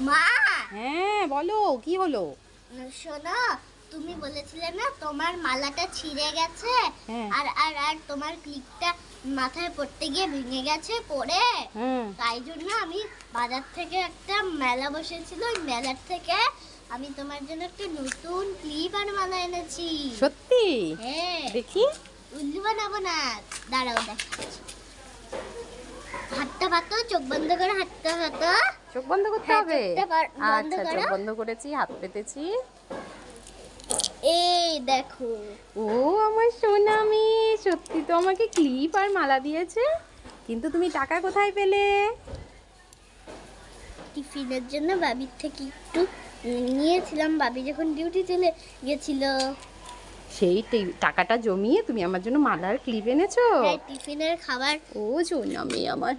মা, হ্যাঁ বলো, কি হলো? শোনো, তুমি বলেছিলে না তোমার মালাটা ছিঁড়ে গেছে, হ্যাঁ। আর আর আর তোমার ক্লিপটা মাথায় পড়তে গিয়ে ভেঙে গেছে পড়ে। হুম। তাই জন্য আমি বাজার থেকে একটা মেলা বসেছিল, ওই মেলার থেকে আমি তোমার জন্য একটা নতুন ক্লিপ আর মালা এনেছি। সত্যি? হ্যাঁ, দেখি। উল্লু বানাবো না, দাঁড়াও দেখাচ্ছি। হাতটা পাতো, চোখ বন্ধ করে হাতটা পাতো। চোখ বন্ধ করতে হ্যাঁ, হবে? চোখটা বন্ধ আচ্ছা, চোখ করো। বন্ধ করেছি, হাত পেতেছি। এই দেখো। ও আমার সোনা মেয়ে, সত্যি তো আমাকে ক্লিপ আর মালা দিয়েছে। কিন্তু তুমি টাকা কোথায় পেলে? টিফিনের জন্য বাবির থেকে একটু নিয়েছিলাম, বাবি যখন ডিউটি চলে গেছিল। সেই টাকাটা জমিয়ে তুমি আমার জন্য মালা আর ক্লিপ এনেছো? হ্যাঁ, টিফিনের খাবার। ও সোনা মেয়ে আমার।